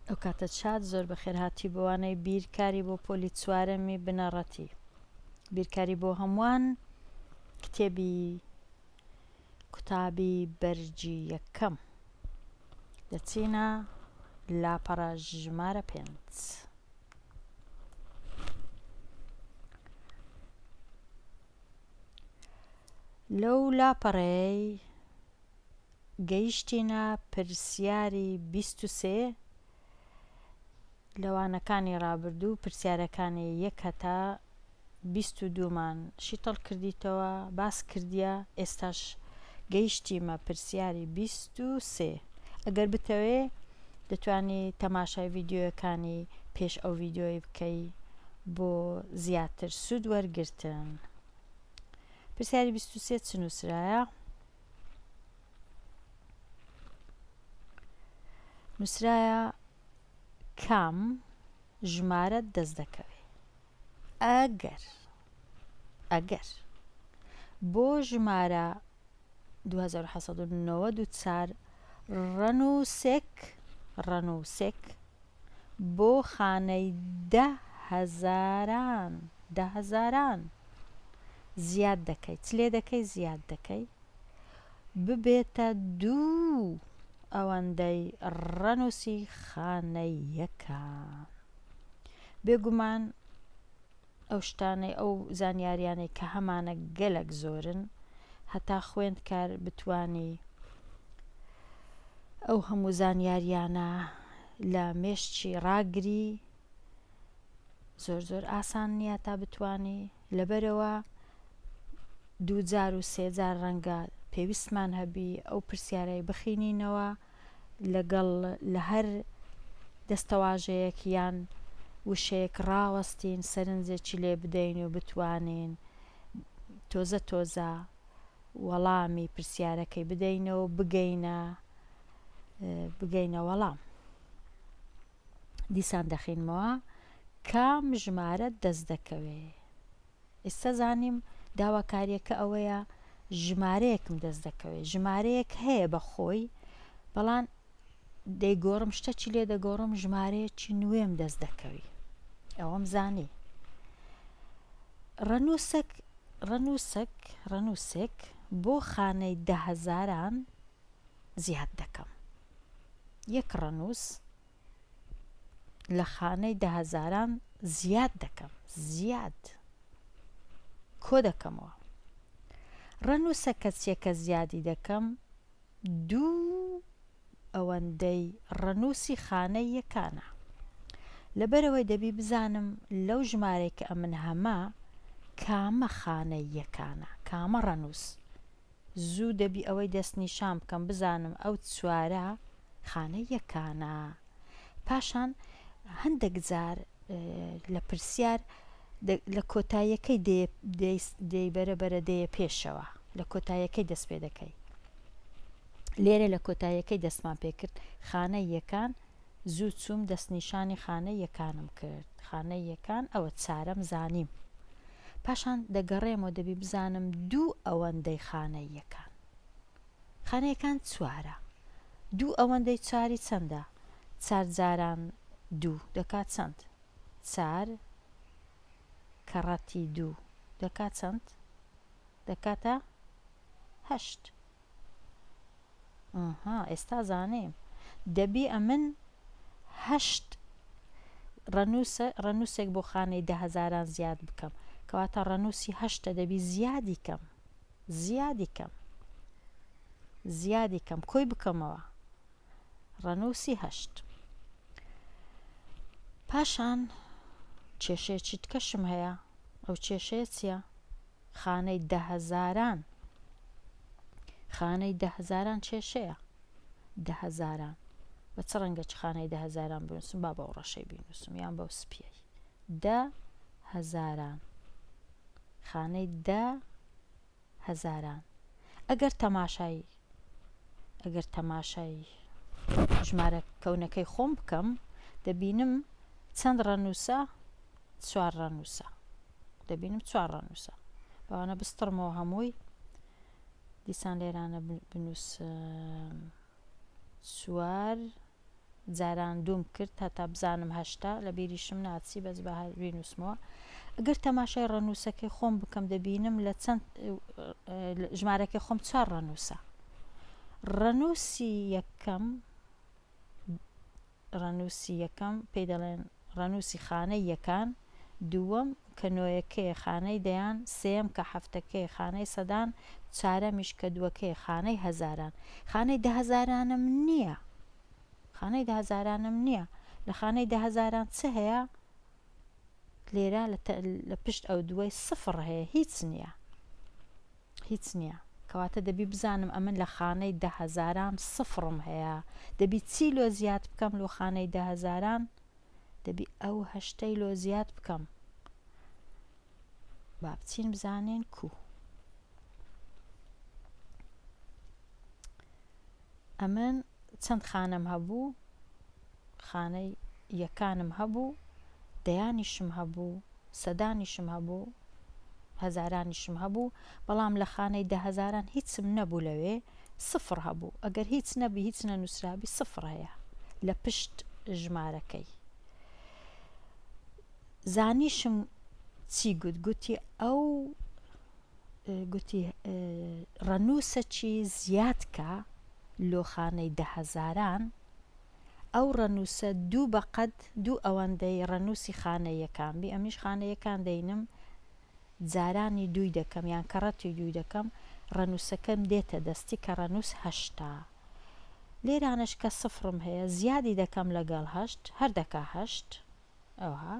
ئەو کاتە چات زۆر بەخێرهاتی بۆوانەی بیرکاری بۆ پۆلی چوارەمی بنەڕەتی بیرکاری بۆ هەمووان کتێبی کوتابی بەرجی یەکەم دەچینە لاپەڕە ژمارە 5 لەو لاپەڕەی گەیشتینە پرسیاری 23 لەوانەکانی ڕابردوو پرسیارەکانی 1 هەتا 22مان شیتڵ کردیتەوە باس کردیە ئێستاش گەیشتیمە پرسیاری 23 ئەگەر بتەوێ دەتوانی تەماشای ڤیدیۆیەکانی پێش ئەو ڤیدیۆی بکەی بۆ زیاتر سوود وەرگرتن پرسیاری 23 چ نووسرایە نووسرایە کام ژمارە دەست دەکەوێت ئەگەر بۆ ژمارە 2794 ڕەنووسێک بۆ خانەی 10,000 زیاد دەکەیت لێ دەکەی زیاد دەکەی ببێتە 2 ئەوەندەی ڕەنووسی خانەی یەکەم بێگومان ئەو شتانەی ئەو زانیاریانەی کە هەمانە گەلک زۆرن هەتا خوێندکار بتوانی ئەو هەموو زانیاریانە لە مێشتی ڕاگری زۆر ئاسان نییە تا بتوانی لەبەرەوە 2 جار و 3 جار ڕەنگە پێویستمان هەبی ئەو پرسیارەی بخینینەوە لەگەڵ لە هەر دەستەواژەیەک یان وشەیەک ڕاوەستین سەرنجێکی لێ بدەین و بتوانین تۆزە وەڵامی پرسیارەکەی بدەینەوە بگەینە وەڵام دیسان دەخینمەوە کام ژمارە دەست دەکەوێت ئێستا زانیم داواکاریەکە ئەوەیە ژمارەیەکم دەست دەکەوێت ژمارەیەک هەیە بە خۆی بەڵام دەیگۆڕم شتێکی لێ دەگۆڕم ژمارەیەکی نوێم دەست دەکەوی ئەوەم زانی ڕەنووسێک بۆ خانەی 10,000 زیاد دەکەم یەک ڕەنووس لە خانەی 10,000 زیاد دەکەم زیاد کۆ دەکەمەوە ڕەنووسە کەچێکە زیادی دەکەم 2 ئەوەندەی ڕەنووسی خانەی یەکانە لەبەرەوەی دەبی بزانم لەو ژمارەی کە ئەمن هەمە کامە خانەی یەکانە کامە ڕەنووس زوو دەبی ئەوەی دەستنیشان بکەم بزانم ئەو چوارە خانەی یەکانە پاشان هەندێک جار لە پرسیار لە کۆتاییەکەی دەی بەرەبەرە دەیە پێشەوە لە کۆتاییەکەی دەست پێ دەکەی لێرە لە کۆتاییەکەی دەستمان پێ کرد خانەی یەکان زوو چووم دەستنیشانی خانەی یەکانم کرد خانەی یەکان ئەوە چارەم زانیم پاشان دەگەڕێمەوە دەبی بزانم 2 ئەوەندەی خانەی یەکان خانەیەکان چوارە 2 ئەوەندەی چاری چەندە 4 جاران 2 دەکات چەند 4 کەڕەتی 2 دەکات چەند دەکاتە 8 ئێستا زانیم دەبی ئەمن 8 ڕەنووسێک بۆ خانەی 10,000 زیاد بکەم کەواتە ڕەنووسی 8 دەبی زیادی کەم کۆی بکەمەوە ڕەنووسی 8 پاشان کێشەیەکی تکەشم هەیە ئەو کێشەیە چییە خانەی 10,000 کێشەیە 10,000 بە چ ڕەنگە چ خانەی 10,000 بنووسم با بەو ڕەشەی بینووسم یان بەو سپیەی 10,000 خانەی 10,000 ئەگەر تەماشای ژمارە کەونەکەی خۆم بکەم دەبینم چەند ڕەنووسە 4 ڕەنووسە دەبینم 4 ڕەنووسە بەوانە بستڕمەوە هەمووی دیسان لێرانە بنووسم 4 جاران دووم کرد هەتا بزانم هەشتا لە بیریشم ناچی بەس بە بینوسمەوە ئەگەر تەماشای ڕەنووسەکەی خۆم بکەم دەبینم لە چەند ژمارەکەی خۆم 4 ڕەنووسە ڕەنووسی یەکەم پێی دەڵێن ڕەنووسی خانەی یەکان دووەم کە نۆیەکەی خانەی دەیان سێم کە هەفتەکەی خانەی سەدان چارەمیش کە دووەکەی خانەی هەزاران خانەی دەهەزارانم نییە لە خانەی دەهەزاران چ هەیە لێرە لە پشت ئەو دوای سفر هەیە هیچ نییە کەواتە دەبی بزانم ئەمن لە خانەی دەهەزاران سفرم هەیە دەبی چی لۆ زیاد بکەم لۆ خانەی دەهەزاران دەبی ئەو هەشتەی لۆ زیاد بکەم با بچین بزانین کو ئەمن چەند خانەم هەبوو خانەی یەکانم هەبوو دەیانیشم هەبوو سەدانیشم هەبوو هەزارانیشم هەبوو بەڵام لە خانەی دەهەزاران هیچم نەبوو لەوێ سفر هەبوو ئەگەر هیچ نەبی هیچ نەنووسرابی سفر هەیە لە پشت ژمارەکەی زانیشم چی گوتی ئەو گوتی ڕەنووسە چی زیادکە لۆ خانەی دەهەزاران ئەو ڕەنووسە دوو بەقەد دوو ئەوەندەی ڕەنووسی خانەیەکان بی ئەمیش خانەیەکان دەینم جارانی دووی دەکەم یان کەڕەتی دووی دەکەم ڕەنووسەکەم دێتە دەستی کە ڕەنووس هەشتا لێرانش کە سفرم هەیە زیادی دەکەم لەگەڵ هەشت هەر دەکا هەشت ئەوها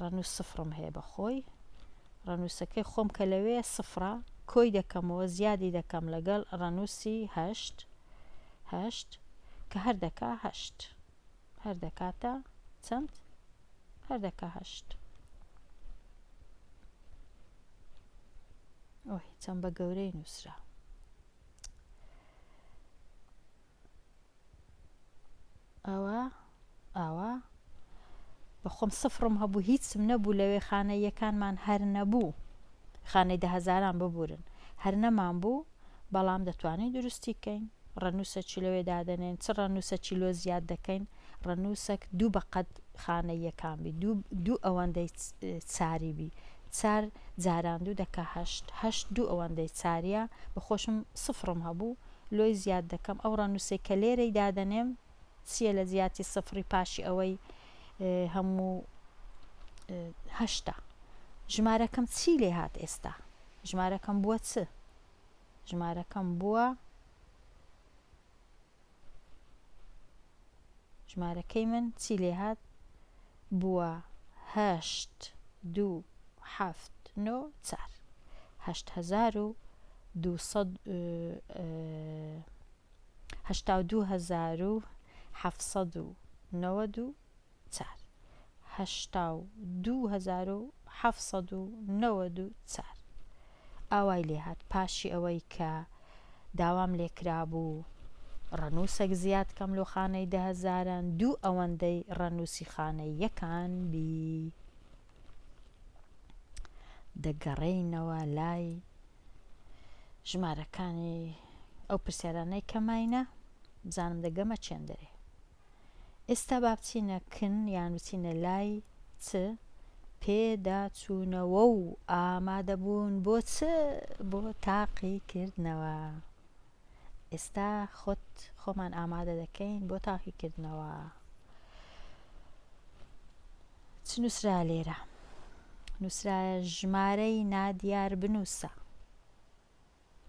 ڕەنووس سفرم هەیە بەخۆی ڕەنووسەکەی خۆم کە لەوێ سفرە کۆی دەکەمەوە زیادی دەکەم لەگەڵ ڕەنووسی هەشت کە هەر دەکا هەشت هەر دەکاتە چەند هەر دەکا هەشت چەند بە گەورەی نووسرا ئەوە بەخۆم سفرم هەبوو هیچم نەبوو لەوێ خانەی یەکانمان هەر نەبوو خانەی دەهەزاران ببورن هەر نەمان بوو بەڵام دەتوانین دروستی بکەین ڕەنووسە چی لەوێ دادەنێن چ ڕەنووسە چی لۆ زیاد دەکەین ڕەنووسەک دوو بەقەد خانەی یەکان بی دوو ئەوەندەی چاری بی چار جاران دوو دەکا هەشت دوو ئەوەندەی چاریە بەخۆشم سفرم هەبوو لۆی زیاد دەکەم ئەو ڕەنووسەی کە لێرەی دادەنێم چییە لە زیاتی سفری پاشی ئەوەی هەموو هەشتا ژمارەکەم چی لێ هات ئێستا ژمارەکەم بووە چ ژمارەکەم بووە ژمارەکەی من چی لێ هات بووە 82,794 ئاوای لێ هات پاشی ئەوەی کە داوام لێکرا بوو ڕەنووسێک زیاد کەم لۆ خانەی دەهەزاران دوو ئەوەندەی ڕەنووسی خانەی یەکان بی دەگەڕێینەوە لای ژمارەکانی ئەو پرسیارانەی کەماینە بزانم دەگەمە چێندەرێ ئێستا با بچینە کن یان بچینە لای چ پێداچوونەوە و ئامادەبوون بۆ چ بۆ تاقیکردنەوە ئێستا خۆمان ئامادە دەکەین بۆ تاقیکردنەوە چ نووسرا لێرە نووسرایە ژمارەی نادیار بنووسە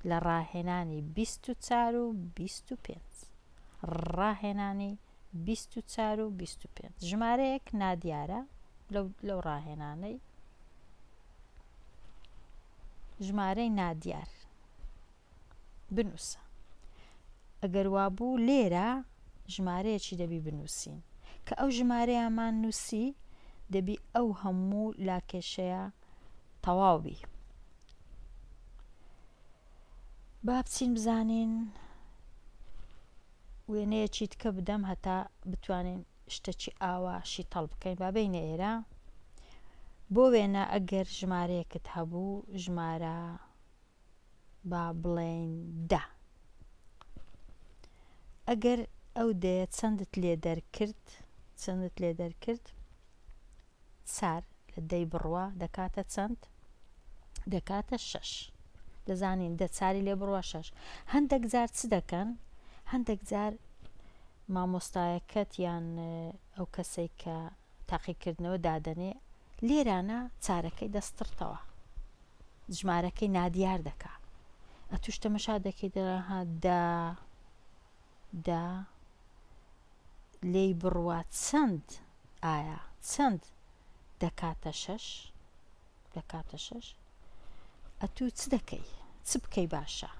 لە ڕاهێنانی 24 و 25 ڕاهێنانی 24 و 25 ژمارەیەک نادیارە لەو ڕاهێنانەی ژمارەی نادیار بنووسە ئەگەر وابوو لێرە ژمارەیەکی دەبی بنووسین کە ئەو ژمارەیەمان نووسی دەبی ئەو هەموو لاکێشەیە تەواو بی با بچین بزانین وێنەیەکی تکە بدەم هەتا بتوانین شتێکی ئاواشی تەڵ بکەین با بینە ئێرە بۆ وێنە ئەگەر ژمارەیەکت هەبوو ژمارە با بڵێن 10 ئەگەر ئەو دەیە چەندت لێ دەرکرد چار لە 10 بڕوا دەکاتە چەند؟ دەکاتە 6. دەزانین 10 چاری لێ بڕوا 6. هەندێک جار چ دەکەن؟ هەندێک جار مامۆستایەکەت یان ئەو کەسەی کە تاقیکردنەوە دادەنێ لێرانە چارەکەی دەستڕتەوە، ژمارەکەی نادیار دەکا. ئەتوش تەمەشا دەکەی دەڵێها دا لێی بڕوا چەند؟ ئایا چەند دەکاتە 6؟ دەکاتە 6. ئەتوو چ دەکەی؟ چ بکەی باشە؟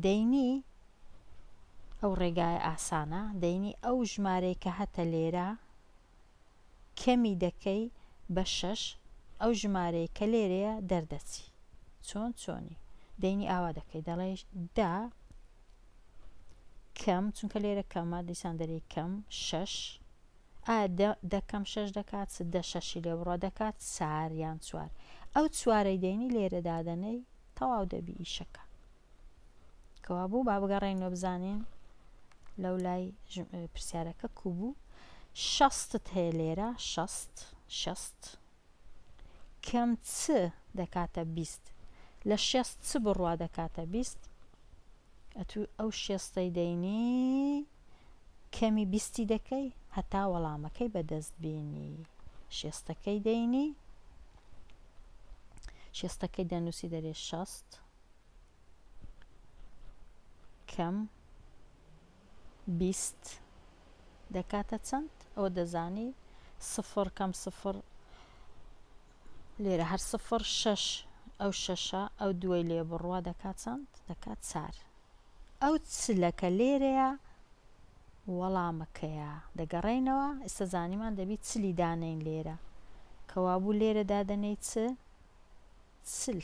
دەینی ئەو ڕێگایە ئاسانە، دەینی ئەو ژمارەی کە هەتە لێرە کەمی دەکەی بە 6، ئەو ژمارەی کە لێرەیە دەردەچی. چۆنی؟ دەینی ئاوا دەکەی، دەڵێ دا کەم، چونکە لێرە کەمە دیسان دەرەی کەم 6. ئایا دەکەم 6 دەکات چ 10 6 لێ بڕوا دەکات 4 یان 4. ئەو 4ی دەینی لێرە دادەنەی تەواو دەبی ئیشەکە. کەوا بوو با بگەڕێنەوە بزانین لەو لای پرسیارەکە کوبوو. 60ت هەیە لێرە 60 کەم چ دەکاتە 20 لە 60 چ بڕوا دەکاتە 20. ئەتوو ئەو 60ی دەینی کەمی 20 دەکەی هەتا وەڵامەکەی بەدەست بێنی. 60ەکەی دەینی 60ەکەی دەنووسی دەرێ 60 کەم 20 دەکاتە چەند؟ ئەوە دەزانی سفر کەم سفر لێرە هەر سفر 6 ئەو 6 ئەو دوای لێ بڕوا دەکات چەند؟ دەکات 4. ئەو چلەکە لێرەیە وەڵامەکەیە. دەگەڕێینەوە ئێستا زانیمان دەبی چلی دانەین لێرە، کەوا بوو لێرە دادەنەی چل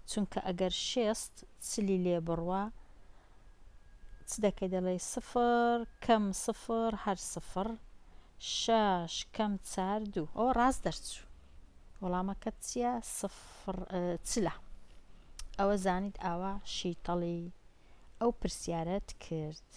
چونکە ئەگەر 60 چلی لێ بڕوا چ دەکەی؟ دەڵێ سفر کەم سفر هەر سفر 6 کەم 4 2. ئەوە ڕاست دەرچوو، وەڵامەکەت چییە؟ چلە. ئەوە زانیت ئاوا شیتەڵی ئەو پرسیارەت کرد.